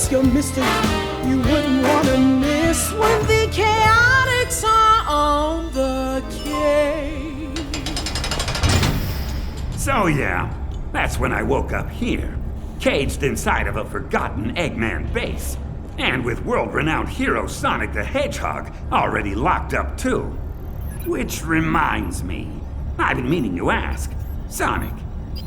It's your mystery you wouldn't want to miss when the Chaotix are on the case. So yeah, that's when I woke up here, caged inside of a forgotten Eggman base, and with world-renowned hero Sonic the Hedgehog already locked up too. Which reminds me, I've been meaning to ask, Sonic,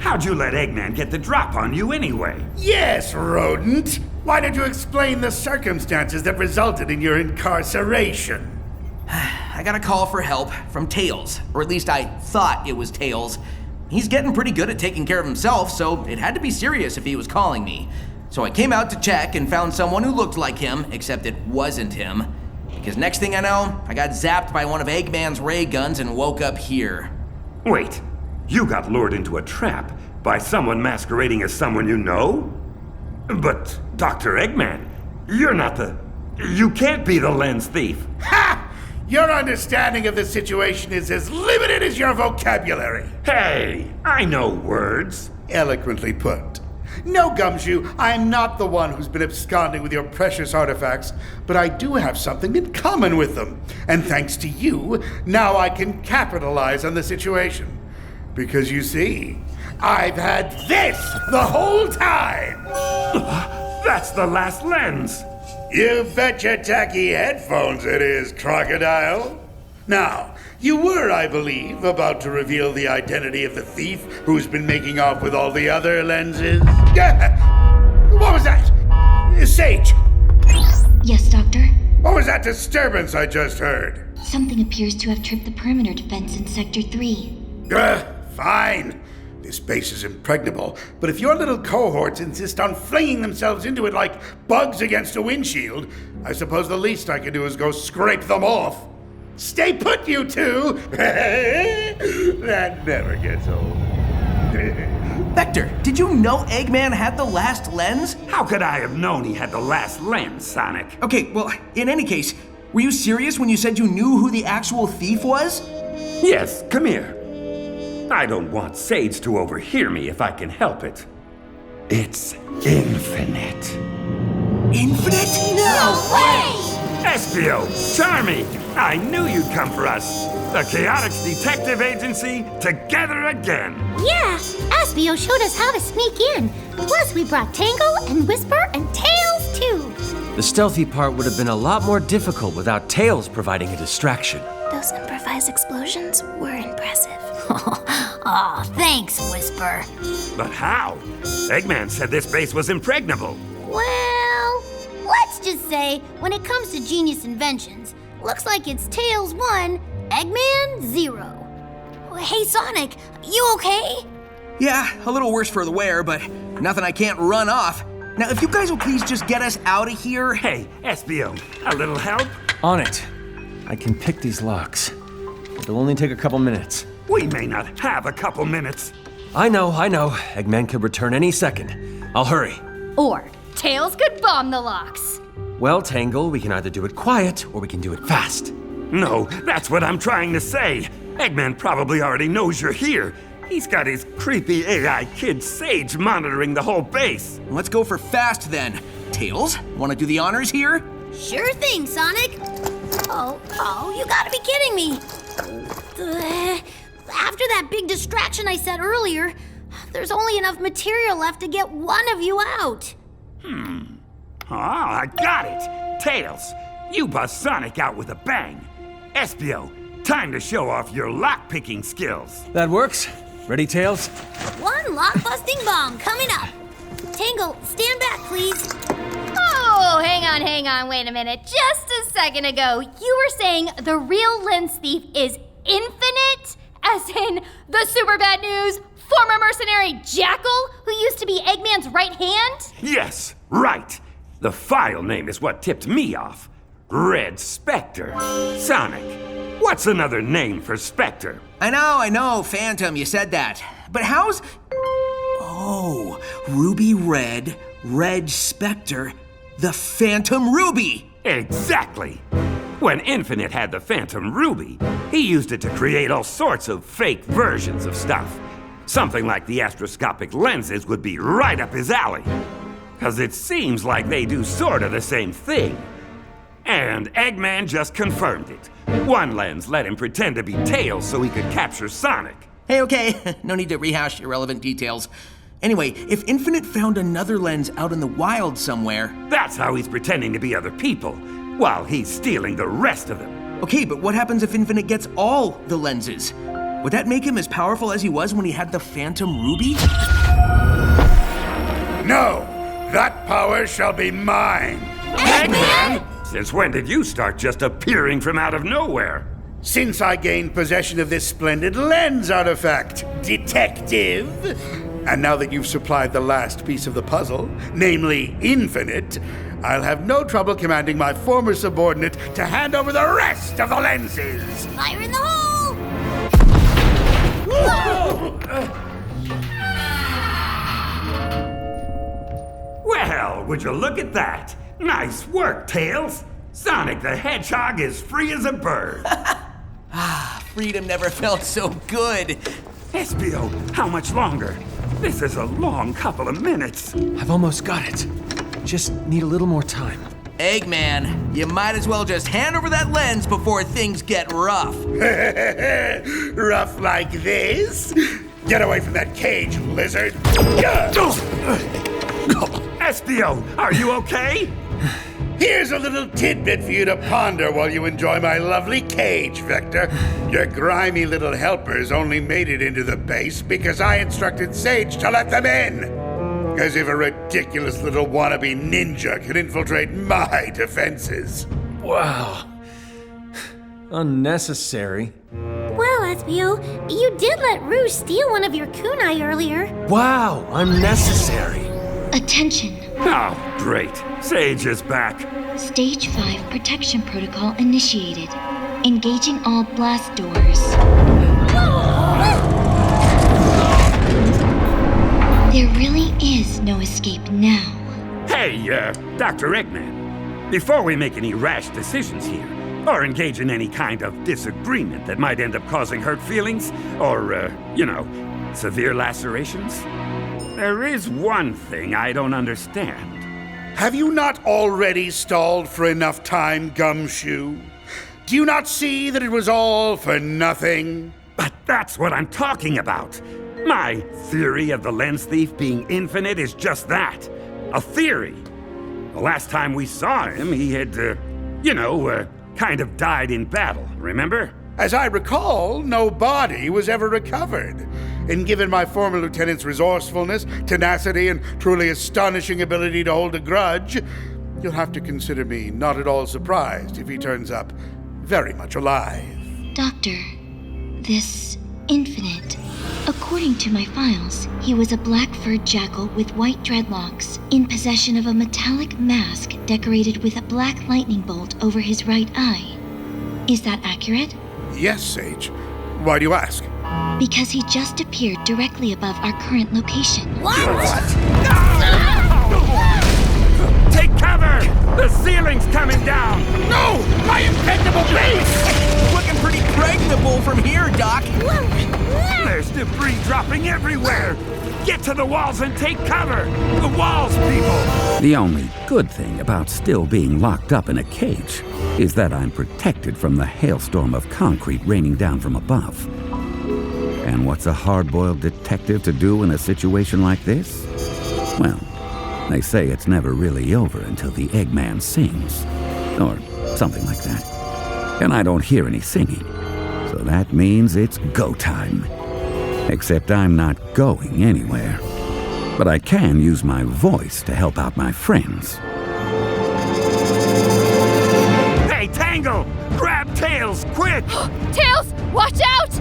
how'd you let Eggman get the drop on you anyway? Yes, rodent. Why don't you explain the circumstances that resulted in your incarceration? I got a call for help from Tails, or at least I thought it was Tails. He's getting pretty good at taking care of himself, so it had to be serious if he was calling me. So I came out to check and found someone who looked like him, except it wasn't him. Because next thing I know, I got zapped by one of Eggman's ray guns and woke up here. Wait, you got lured into a trap by someone masquerading as someone you know? But, Dr. Eggman, you can't be the lens thief. Ha! Your understanding of the situation is as limited as your vocabulary. Hey, I know words. Eloquently put. No, Gumshoe, I'm not the one who's been absconding with your precious artifacts, but I do have something in common with them. And thanks to you, now I can capitalize on the situation. Because you see, I've had this the whole time! That's the last lens! You bet your tacky headphones it is, Crocodile. Now, you were, I believe, about to reveal the identity of the thief who's been making off with all the other lenses. What was that? Sage! Yes, Doctor? What was that disturbance I just heard? Something appears to have tripped the perimeter defense in Sector 3. Fine. This base is impregnable, but if your little cohorts insist on flinging themselves into it like bugs against a windshield, I suppose the least I can do is go scrape them off. Stay put, you two! That never gets old. Specter, did you know Eggman had the last lens? How could I have known he had the last lens, Sonic? Okay, well, in any case, were you serious when you said you knew who the actual thief was? Yes, come here. I don't want Sage to overhear me if I can help it. It's infinite. Infinite? No way! Espio, Charmy, I knew you'd come for us. The Chaotix Detective Agency, together again. Yeah, Espio showed us how to sneak in. Plus, we brought Tangle and Whisper and Tails, too. The stealthy part would have been a lot more difficult without Tails providing a distraction. Those improvised explosions were impressive. Aw, thanks, Whisper. But how? Eggman said this base was impregnable. Well, let's just say, when it comes to genius inventions, looks like it's Tails 1, Eggman 0. Hey, Sonic, you okay? Yeah, a little worse for the wear, but nothing I can't run off. Now, if you guys will please just get us out of here. Hey, Espio, a little help? On it. I can pick these locks. It'll only take a couple minutes. We may not have a couple minutes. I know. Eggman could return any second. I'll hurry. Or Tails could bomb the locks. Well, Tangle, we can either do it quiet or we can do it fast. No, that's what I'm trying to say. Eggman probably already knows you're here. He's got his creepy AI kid Sage monitoring the whole base. Let's go for fast then. Tails, want to do the honors here? Sure thing, Sonic. Oh, you gotta be kidding me. After that big distraction I said earlier, there's only enough material left to get one of you out. Oh, I got it. Tails, you bust Sonic out with a bang. Espio, time to show off your lock-picking skills. That works. Ready, Tails? One lock-busting bomb coming up. Tangle, stand back, please. Oh, hang on, wait a minute. Just a second ago, you were saying the real lens thief is infinite? As in the super bad news former mercenary Jackal, who used to be Eggman's right hand? Yes, right. The file name is what tipped me off. Red Specter. Sonic, what's another name for Specter? I know, Phantom, you said that. But how's... Oh, Ruby Red, Red Specter, the Phantom Ruby! Exactly. When Infinite had the Phantom Ruby, he used it to create all sorts of fake versions of stuff. Something like the astroscopic lenses would be right up his alley. 'cause it seems like they do sort of the same thing. And Eggman just confirmed it. One lens let him pretend to be Tails so he could capture Sonic. Hey, okay, no need to rehash irrelevant details. Anyway, if Infinite found another lens out in the wild somewhere... That's how he's pretending to be other people, while he's stealing the rest of them. Okay, but what happens if Infinite gets all the lenses? Would that make him as powerful as he was when he had the Phantom Ruby? No! That power shall be mine! Eggman! Since when did you start just appearing from out of nowhere? Since I gained possession of this splendid lens artifact, Detective! And now that you've supplied the last piece of the puzzle, namely Infinite, I'll have no trouble commanding my former subordinate to hand over the rest of the lenses! Fire in the hole! Well, would you look at that? Nice work, Tails! Sonic the Hedgehog is free as a bird. Freedom never felt so good. Espio, how much longer? This is a long couple of minutes. I've almost got it. Just need a little more time. Eggman, you might as well just hand over that lens before things get rough. Rough like this? Get away from that cage, lizard! Espio, are you okay? Here's a little tidbit for you to ponder while you enjoy my lovely cage, Vector. Your grimy little helpers only made it into the base because I instructed Sage to let them in. As if a ridiculous little wannabe ninja could infiltrate my defenses. Wow. Unnecessary. Well, Espio, you did let Rouge steal one of your kunai earlier. Wow, unnecessary. Attention. Oh, great. Sage is back. Stage 5 protection protocol initiated. Engaging all blast doors. There really is no escape now. Hey, Dr. Eggman. Before we make any rash decisions here, or engage in any kind of disagreement that might end up causing hurt feelings, or, severe lacerations, there is one thing I don't understand. Have you not already stalled for enough time, Gumshoe? Do you not see that it was all for nothing? But that's what I'm talking about. My theory of the lens thief being infinite is just that. A theory. The last time we saw him, he had, kind of died in battle, remember? As I recall, no body was ever recovered. And given my former lieutenant's resourcefulness, tenacity, and truly astonishing ability to hold a grudge, you'll have to consider me not at all surprised if he turns up very much alive. Doctor, this Infinite. According to my files, he was a black-furred jackal with white dreadlocks, in possession of a metallic mask decorated with a black lightning bolt over his right eye. Is that accurate? Yes, Sage. Why do you ask? Because he just appeared directly above our current location. Take cover! The ceiling's coming down! No! My impeccable base! Looking pretty pregnable from here, Doc. There's debris dropping everywhere! Get to the walls and take cover! The walls, people! The only good thing about still being locked up in a cage is that I'm protected from the hailstorm of concrete raining down from above. And what's a hard-boiled detective to do in a situation like this? Well, they say it's never really over until the Eggman sings. Or something like that. And I don't hear any singing. So that means it's go time. Except I'm not going anywhere. But I can use my voice to help out my friends. Hey, Tangle! Grab Tails, quick! Tails, watch out!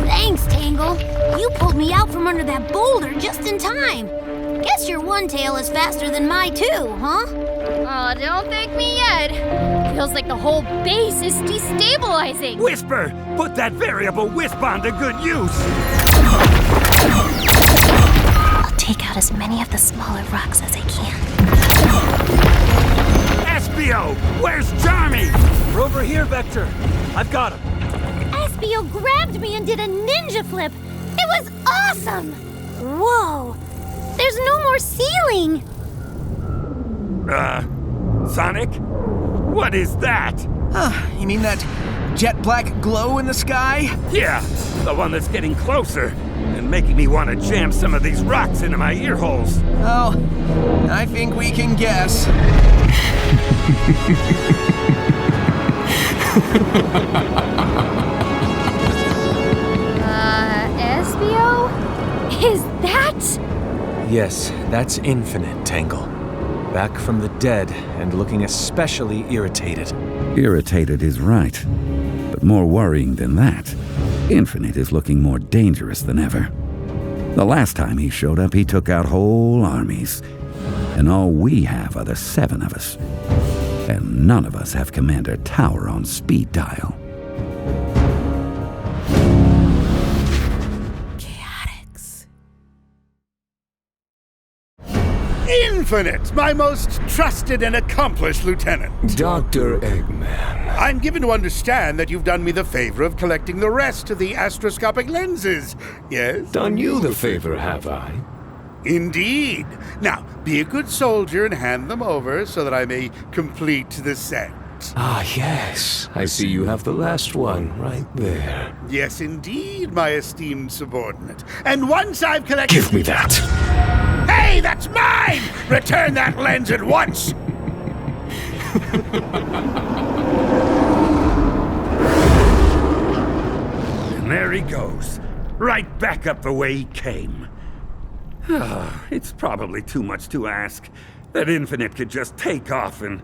Thanks, Tangle. You pulled me out from under that boulder just in time. Guess your one tail is faster than my two, huh? Oh, don't thank me yet. Feels like the whole base is destabilizing. Whisper! Put that variable wisp on to good use! I'll take out as many of the smaller rocks as I can. Espio! Where's Charmy? We're over here, Vector. I've got him. Espio grabbed me and did a ninja flip. It was awesome! Whoa! There's no more ceiling! Sonic? What is that? You mean that jet black glow in the sky? Yeah, the one that's getting closer and making me want to jam some of these rocks into my ear holes. Oh, I think we can guess. Espio? Is that? Yes, that's Infinite, Tangle. Back from the dead and looking especially irritated. Irritated is right. But more worrying than that, Infinite is looking more dangerous than ever. The last time he showed up, he took out whole armies. And all we have are the 7 of us. And none of us have Commander Tower on speed dial. Chaotix. Infinite, my most trusted and accomplished lieutenant. Dr. Eggman. I'm given to understand that you've done me the favor of collecting the rest of the astroscopic lenses. Yes? Done you the favor, have I? Indeed. Now, be a good soldier and hand them over so that I may complete the set. Ah, yes. I see you have the last one right there. Yes, indeed, my esteemed subordinate. And once I've collected... Give me that. Hey, that's mine! Return that lens at once! And there he goes, right back up the way he came. It's probably too much to ask that Infinite could just take off and,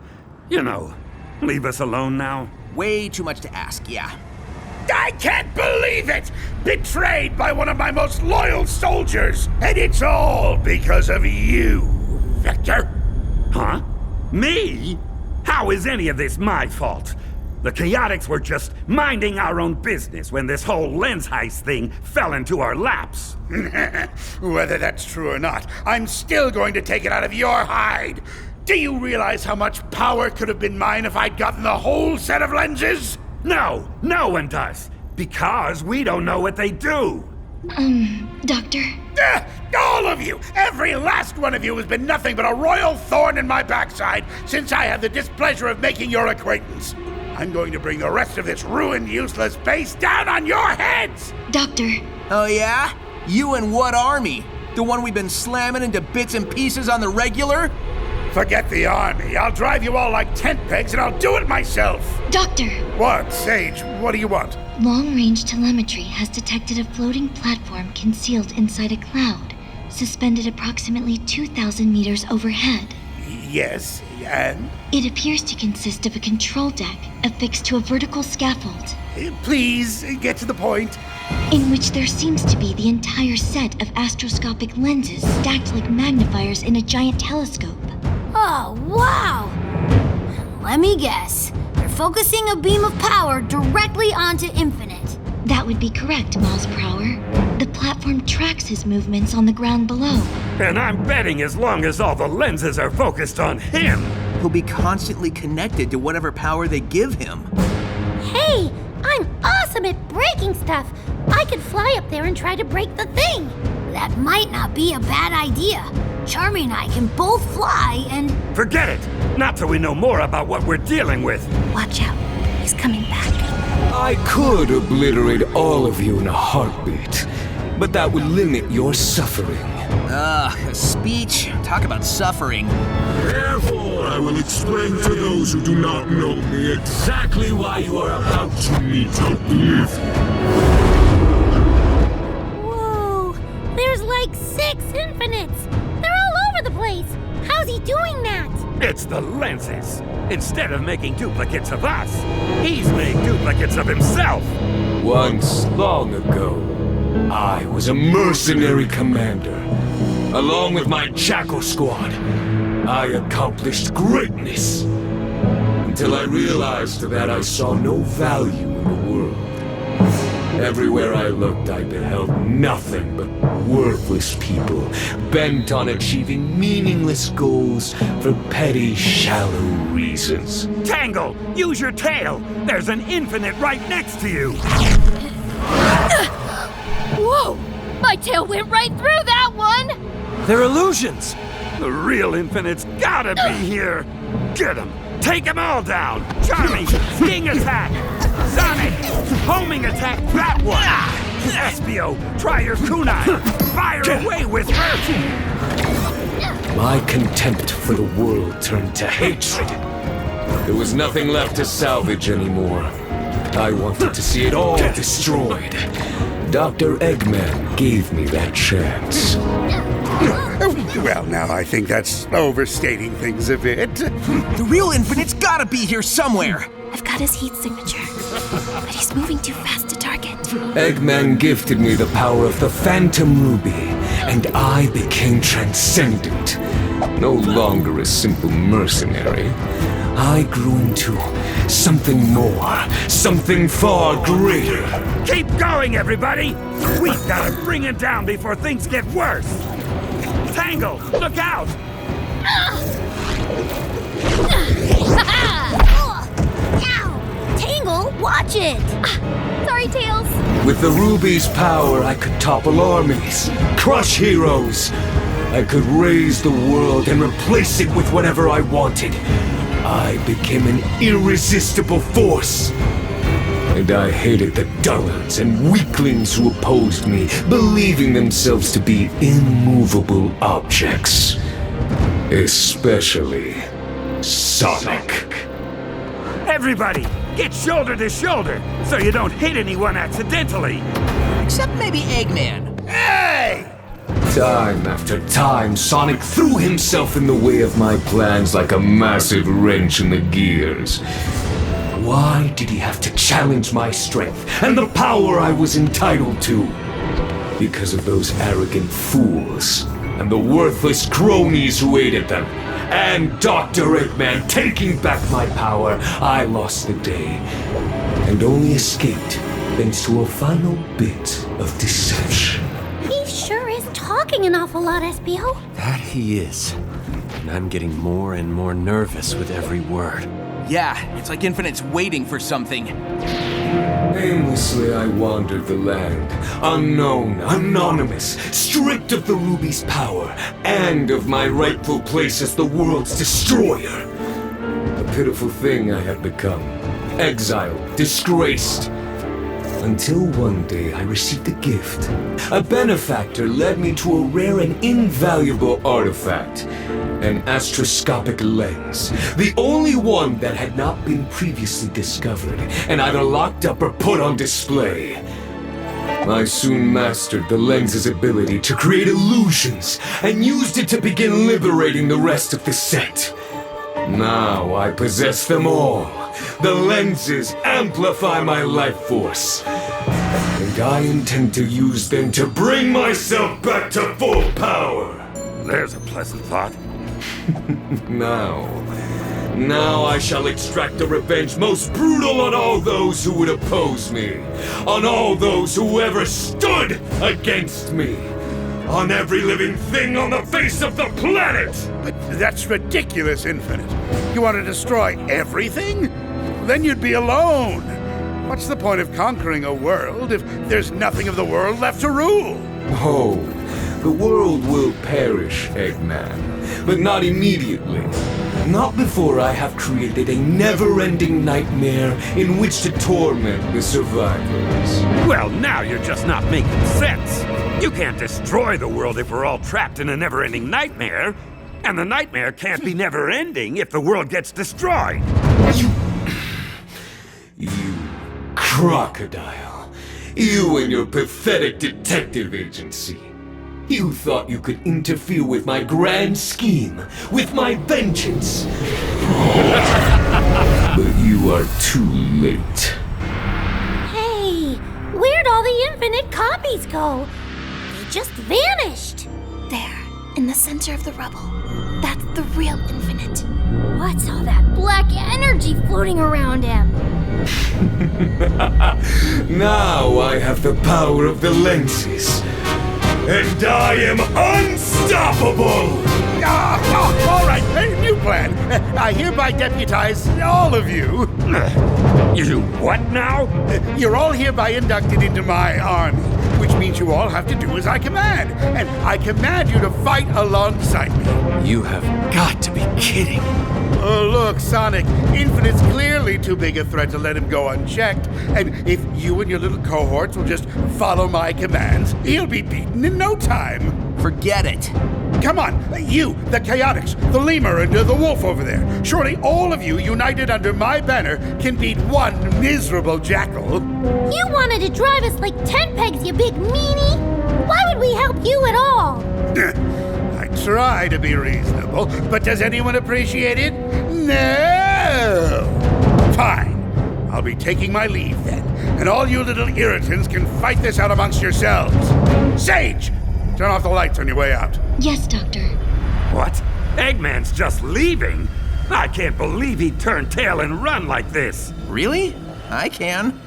leave us alone now. Way too much to ask, yeah. I can't believe it! Betrayed by one of my most loyal soldiers! And it's all because of you, Vector. Huh? Me? How is any of this my fault? The Chaotix were just minding our own business when this whole lens heist thing fell into our laps. Whether that's true or not, I'm still going to take it out of your hide. Do you realize how much power could have been mine if I'd gotten the whole set of lenses? No, no one does. Because we don't know what they do. Doctor? All of you! Every last one of you has been nothing but a royal thorn in my backside since I had the displeasure of making your acquaintance. I'm going to bring the rest of this ruined, useless base down on your heads! Doctor? Oh yeah? You and what army? The one we've been slamming into bits and pieces on the regular? Forget the army. I'll drive you all like tent pegs and I'll do it myself! Doctor! What, Sage? What do you want? Long-range telemetry has detected a floating platform concealed inside a cloud, suspended approximately 2,000 meters overhead. Yes, and? It appears to consist of a control deck affixed to a vertical scaffold, Please, get to the point. in which there seems to be the entire set of astroscopic lenses stacked like magnifiers in a giant telescope. Oh, wow! Let me guess. You're focusing a beam of power directly onto Infinite. That would be correct, Miles Prower. The platform tracks his movements on the ground below. And I'm betting as long as all the lenses are focused on him. He'll be constantly connected to whatever power they give him. Hey, I'm awesome at breaking stuff. I could fly up there and try to break the thing. That might not be a bad idea. Charmy and I can both fly and... Forget it. Not till we know more about what we're dealing with. Watch out. He's coming back. I could obliterate all of you in a heartbeat, but that would limit your suffering. A speech? Talk about suffering. Therefore, I will explain to those who do not know me exactly why you are about to meet oblivion. Whoa! There's like 6 Infinites! They're all over the place! How's he doing that? It's the lenses. Instead of making duplicates of us, he's made duplicates of himself. Once, long ago, I was a mercenary commander. Along with my Jackal squad, I accomplished greatness. Until I realized that I saw no value in the world. Everywhere I looked, I beheld nothing but worthless people, bent on achieving meaningless goals for petty, shallow reasons. Tangle, use your tail. There's an Infinite right next to you. Whoa! My tail went right through that one! They're illusions! The real Infinite's gotta be here! Get him! Take them all down! Charmy, sting attack! Sonic, homing attack that one! Espio, try your kunai! Fire away with her! My contempt for the world turned to hatred. There was nothing left to salvage anymore. I wanted to see it all destroyed. Dr. Eggman gave me that chance. Well, now I think that's overstating things a bit. The real Infinite's gotta be here somewhere. I've got his heat signature, but he's moving too fast to target. Eggman gifted me the power of the Phantom Ruby, and I became transcendent. No longer a simple mercenary. I grew into something more, something far greater. Keep going, everybody! We've gotta bring it down before things get worse! Tangle, look out! Ow! Tangle, watch it! Sorry, Tails. With the Ruby's power, I could topple armies, crush heroes. I could raise the world and replace it with whatever I wanted. I became an irresistible force. And I hated the dullards and weaklings who opposed me, believing themselves to be immovable objects. Especially Sonic. Everybody, get shoulder to shoulder, so you don't hit anyone accidentally! Except maybe Eggman. Hey! Time after time, Sonic threw himself in the way of my plans like a massive wrench in the gears. Why did he have to challenge my strength and the power I was entitled to? Because of those arrogant fools and the worthless cronies who aided them. And Dr. Eggman taking back my power, I lost the day and only escaped thanks to a final bit of deception. He sure is talking an awful lot, Espio. That he is. And I'm getting more and more nervous with every word. Yeah, it's like Infinite's waiting for something. Aimlessly I wandered the land, unknown, anonymous, stripped of the Ruby's power, and of my rightful place as the world's destroyer. A pitiful thing I had become, exiled, disgraced. Until one day I received a gift. A benefactor led me to a rare and invaluable artifact. An astroscopic lens. The only one that had not been previously discovered, and either locked up or put on display. I soon mastered the lens's ability to create illusions, and used it to begin liberating the rest of the set. Now I possess them all. The lenses amplify my life force. And I intend to use them to bring myself back to full power. There's a pleasant thought. Now I shall extract a revenge most brutal on all those who would oppose me. On all those who ever stood against me. On every living thing on the face of the planet! But that's ridiculous, Infinite. You want to destroy everything? Then you'd be alone. What's the point of conquering a world if there's nothing of the world left to rule? Oh, the world will perish, Eggman. But not immediately. Not before I have created a never-ending nightmare in which to torment the survivors. Well, now you're just not making sense. You can't destroy the world if we're all trapped in a never-ending nightmare. And the nightmare can't be never-ending if the world gets destroyed. You crocodile. You and your pathetic detective agency. You thought you could interfere with my grand scheme, with my vengeance. But you are too late. Hey, where'd all the Infinite copies go? They just vanished. There, in the center of the rubble. That's the real Infinite. What's all that black energy floating around him? Now I have the power of the lenses. and I am unstoppable! All right, new plan. I hereby deputize all of you. You what now? You're all hereby inducted into my army, which means you all have to do as I command. And I command you to fight alongside me. You have got to be kidding. Oh, look, Sonic, Infinite's clearly too big a threat to let him go unchecked. And if you and your little cohorts will just follow my commands, he'll be beaten in no time. Forget it. Come on, you, the Chaotix, the Lemur, and the Wolf over there. Surely all of you, united under my banner, can beat one miserable jackal. You wanted to drive us like tent pegs, you big meanie! Why would we help you at all? I try to be reasonable, but does anyone appreciate it? No! Fine. I'll be taking my leave then, and all you little irritants can fight this out amongst yourselves. Sage! Turn off the lights on your way out. Yes, Doctor. What? Eggman's just leaving? I can't believe he'd turn tail and run like this. Really? I can.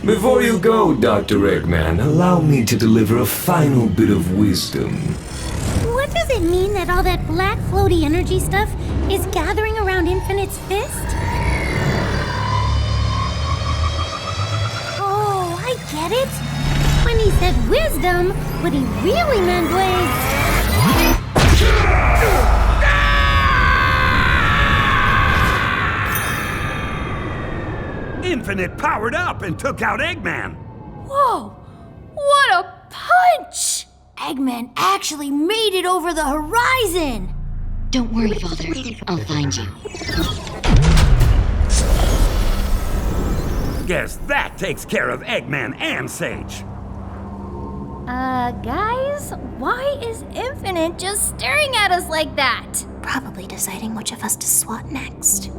Before you go, Dr. Eggman, allow me to deliver a final bit of wisdom. What does it mean that all that black floaty energy stuff is gathering around Infinite's fist? Oh, I get it. When he said wisdom, what he really meant was... Infinite powered up and took out Eggman. Whoa! What a punch! Eggman actually made it over the horizon! Don't worry, Father. I'll find you. Guess that takes care of Eggman and Sage. Guys, why is Infinite just staring at us like that? Probably deciding which of us to swat next.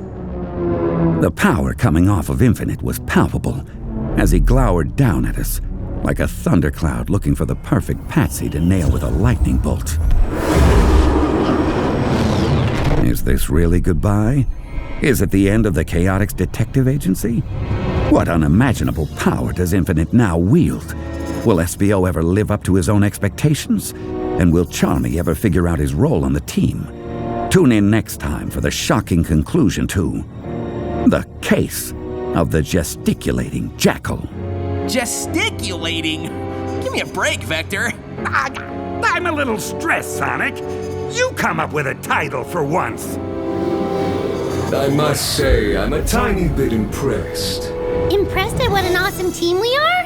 The power coming off of Infinite was palpable as he glowered down at us like a thundercloud looking for the perfect patsy to nail with a lightning bolt. Is this really goodbye? Is it the end of the Chaotix Detective Agency? What unimaginable power does Infinite now wield? Will SBO ever live up to his own expectations? And will Charmy ever figure out his role on the team? Tune in next time for the shocking conclusion to The Case of the Gesticulating Jackal. Gesticulating? Give me a break, Vector. I'm a little stressed, Sonic. You come up with a title for once. I must say, I'm a tiny bit impressed. Impressed at what an awesome team we are?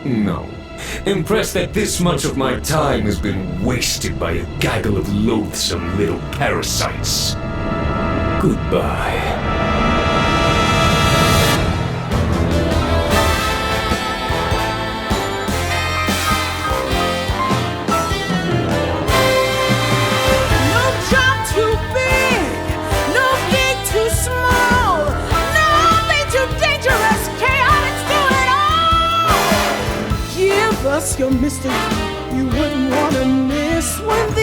No. Impressed that this much of my time has been wasted by a gaggle of loathsome little parasites. Goodbye. Your mystery you wouldn't want to miss when the